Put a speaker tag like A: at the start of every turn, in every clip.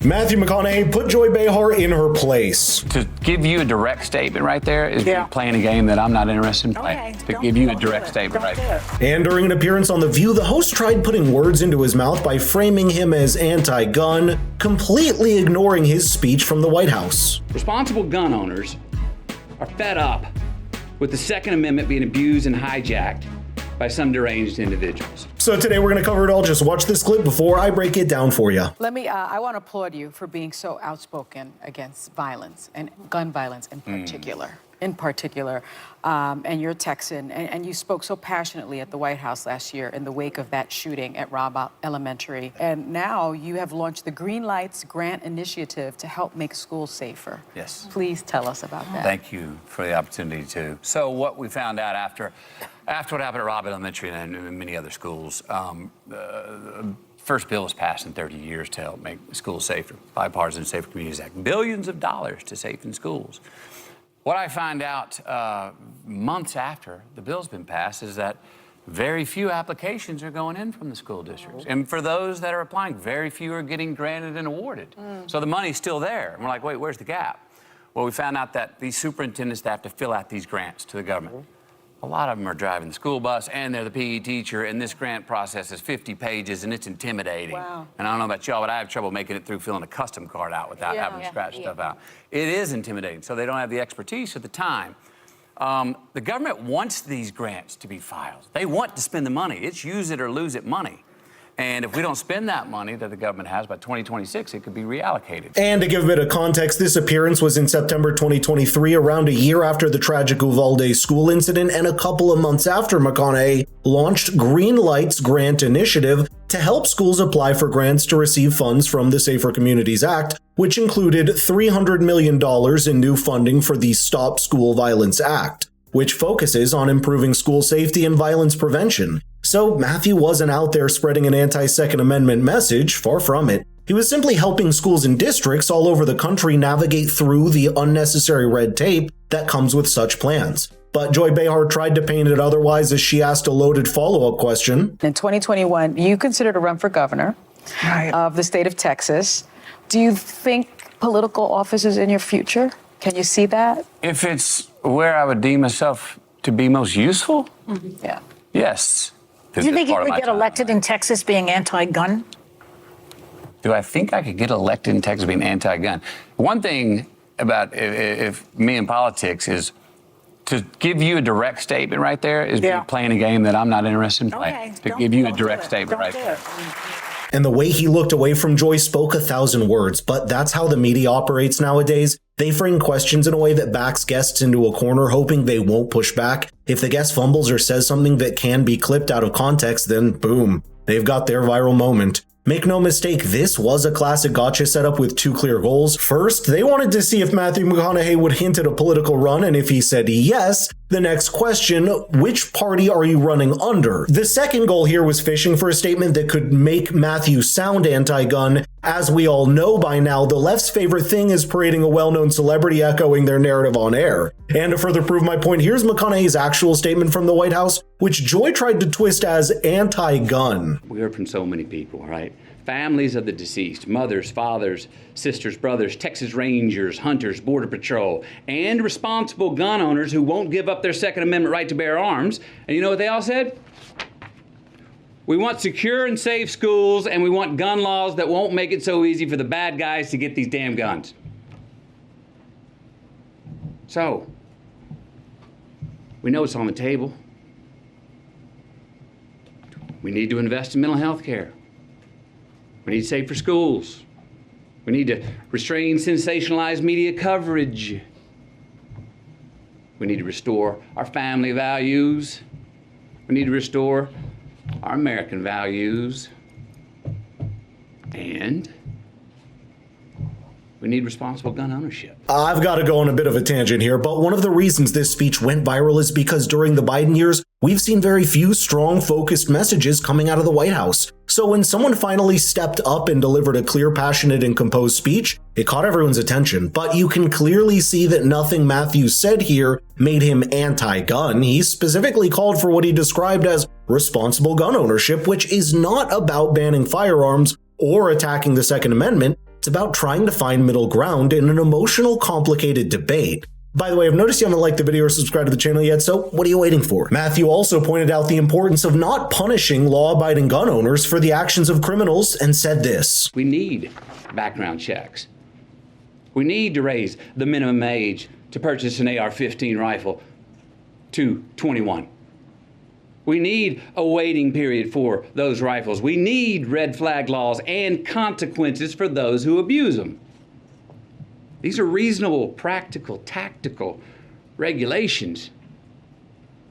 A: Matthew McConaughey put Joy Behar in her place.
B: To give you a direct statement right there is playing a game that I'm not interested in playing. To give you a direct statement right there.
A: And during an appearance on The View, the host tried putting words into his mouth by framing him as anti-gun, completely ignoring his speech from the White House.
C: Responsible gun owners are fed up with the Second Amendment being abused and hijacked by some deranged individuals.
A: So today we're going to cover it all. Just watch this clip before I break it down for you.
D: I want to applaud you for being so outspoken against violence and gun violence in particular. And you're Texan, and you spoke so passionately at the White House last year in the wake of that shooting at Robb Elementary. And now you have launched the Green Lights Grant Initiative to help make schools safer.
B: Yes.
D: Please tell us about that.
B: Thank you for the opportunity to. So what we found out after what happened at Robb Elementary and many other schools, the first bill was passed in 30 years to help make schools safer, Bipartisan Safer Communities Act, billions of dollars to safen schools. What I find out months after the bill's been passed is that very few applications are going in from the school districts. And for those that are applying, very few are getting granted and awarded. So the money's still there. And we're like, wait, where's the gap? Well, we found out that these superintendents have to fill out these grants to the government. A lot of them are driving the school bus and they're the PE teacher, and this grant process is 50 pages and it's intimidating.
D: Wow.
B: And I don't know about y'all, but I have trouble making it through filling a custom card out without having to scratch stuff out. It is intimidating, so they don't have the expertise at the time. The government wants these grants to be filed. They want to spend the money. It's use it or lose it money. And if we don't spend that money that the government has by 2026, it could be reallocated.
A: And to give a bit of context, this appearance was in September 2023, around a year after the tragic Uvalde school incident and a couple of months after McConaughey launched Green Lights Grant Initiative to help schools apply for grants to receive funds from the Safer Communities Act, which included $300 million in new funding for the Stop School Violence Act, which focuses on improving school safety and violence prevention. So Matthew wasn't out there spreading an anti-Second Amendment message, far from it. He was simply helping schools and districts all over the country navigate through the unnecessary red tape that comes with such plans. But Joy Behar tried to paint it otherwise as she asked a loaded follow-up question.
D: In 2021, you considered to run for governor of the state of Texas. Do you think political office is in your future? Can you see that?
B: If it's where I would deem myself to be most useful, yes.
E: Do you think you would get elected in Texas being anti-gun?
B: Do I think I could get elected in Texas being anti-gun? One thing about if me in politics is to give you a direct statement right there is playing a game that I'm not interested in playing. To give you a direct statement right there.
A: And the way he looked away from Joy spoke 1,000 words, but that's how the media operates nowadays. They frame questions in a way that backs guests into a corner, hoping they won't push back. If the guest fumbles or says something that can be clipped out of context, then boom, they've got their viral moment. Make no mistake, this was a classic gotcha setup with two clear goals. First, they wanted to see if Matthew McConaughey would hint at a political run, and if he said yes, the next question, which party are you running under? The second goal here was fishing for a statement that could make Matthew sound anti-gun. As we all know by now, the left's favorite thing is parading a well-known celebrity echoing their narrative on air. And to further prove my point, here's McConaughey's actual statement from the White House, which Joy tried to twist as anti-gun.
C: We heard from so many people, right? Families of the deceased, mothers, fathers, sisters, brothers, Texas Rangers, hunters, Border Patrol, and responsible gun owners who won't give up their Second Amendment right to bear arms. And you know what they all said? We want secure and safe schools, and we want gun laws that won't make it so easy for the bad guys to get these damn guns. So, we know it's on the table. We need to invest in mental health care. We need safer schools. We need to restrain sensationalized media coverage. We need to restore our family values. We need to restore our American values. And we need responsible gun ownership.
A: I've got to go on a bit of a tangent here, but one of the reasons this speech went viral is because during the Biden years, we've seen very few strong, focused messages coming out of the White House. So when someone finally stepped up and delivered a clear, passionate, and composed speech, it caught everyone's attention. But you can clearly see that nothing Matthew said here made him anti-gun. He specifically called for what he described as responsible gun ownership, which is not about banning firearms or attacking the Second Amendment. It's about trying to find middle ground in an emotional, complicated debate. By the way, I've noticed you haven't liked the video or subscribed to the channel yet, so what are you waiting for? Matthew also pointed out the importance of not punishing law-abiding gun owners for the actions of criminals and said this.
C: We need background checks. We need to raise the minimum age to purchase an AR-15 rifle to 21. We need a waiting period for those rifles. We need red flag laws and consequences for those who abuse them. These are reasonable, practical, tactical regulations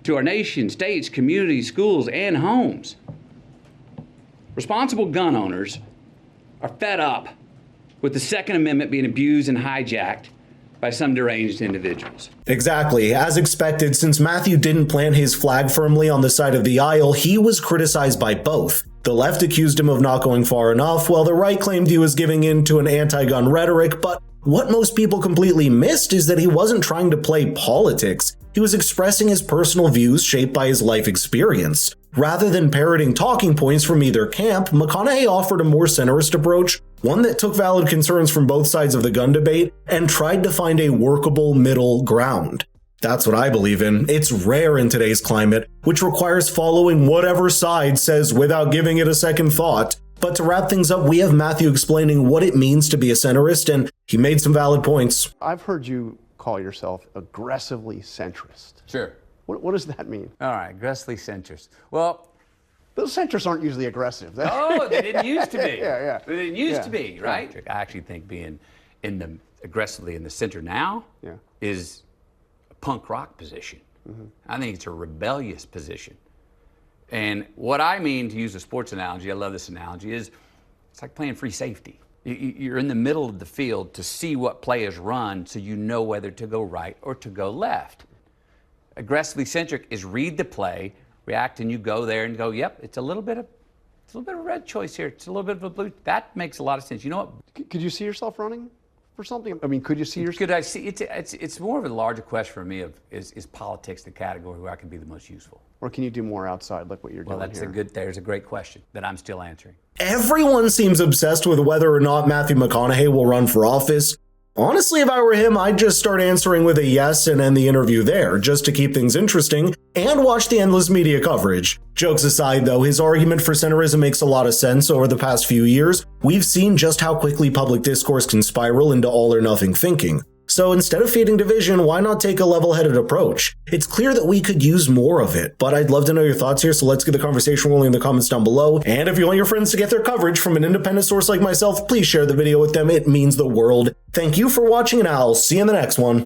C: to our nation, states, communities, schools, and homes. Responsible gun owners are fed up with the Second Amendment being abused and hijacked by some deranged individuals.
A: Exactly. As expected, since Matthew didn't plant his flag firmly on the side of the aisle, he was criticized by both. The left accused him of not going far enough, while the right claimed he was giving in to an anti-gun rhetoric, but what most people completely missed is that he wasn't trying to play politics. He was expressing his personal views shaped by his life experience. Rather than parroting talking points from either camp, McConaughey offered a more centrist approach, one that took valid concerns from both sides of the gun debate and tried to find a workable middle ground. That's what I believe in. It's rare in today's climate, which requires following whatever side says without giving it a second thought. But to wrap things up, we have Matthew explaining what it means to be a centrist, and he made some valid points.
F: I've heard you call yourself aggressively centrist.
B: Sure.
F: What does that mean?
B: All right, aggressively centrist. Well,
F: those centrists aren't usually aggressive.
B: oh, they didn't used to be.
F: Yeah.
B: They didn't used to be, right? I actually think being aggressively in the center now is a punk rock position. I think it's a rebellious position. And what I mean, to use a sports analogy, I love this analogy, is it's like playing free safety. You're in the middle of the field to see what play is run so you know whether to go right or to go left. Aggressively centric is read the play, react, and you go there and go, yep, it's a little bit of a red choice here. It's a little bit of a blue. That makes a lot of sense. You know what?
F: Could you see yourself running for something? I mean, could you see yourself?
B: Could I see? It's more of a larger question for me of is politics the category where I can be the most useful?
F: Or can you do more outside like what you're doing here?
B: There's a great question that I'm still answering.
A: Everyone seems obsessed with whether or not Matthew McConaughey will run for office. Honestly, if I were him, I'd just start answering with a yes and end the interview there, just to keep things interesting, and watch the endless media coverage. Jokes aside though, his argument for centrism makes a lot of sense. Over the past few years, we've seen just how quickly public discourse can spiral into all or nothing thinking. So instead of feeding division, why not take a level-headed approach? It's clear that we could use more of it, but I'd love to know your thoughts here, so let's get the conversation rolling in the comments down below. And if you want your friends to get their coverage from an independent source like myself, please share the video with them. It means the world. Thank you for watching, and I'll see you in the next one.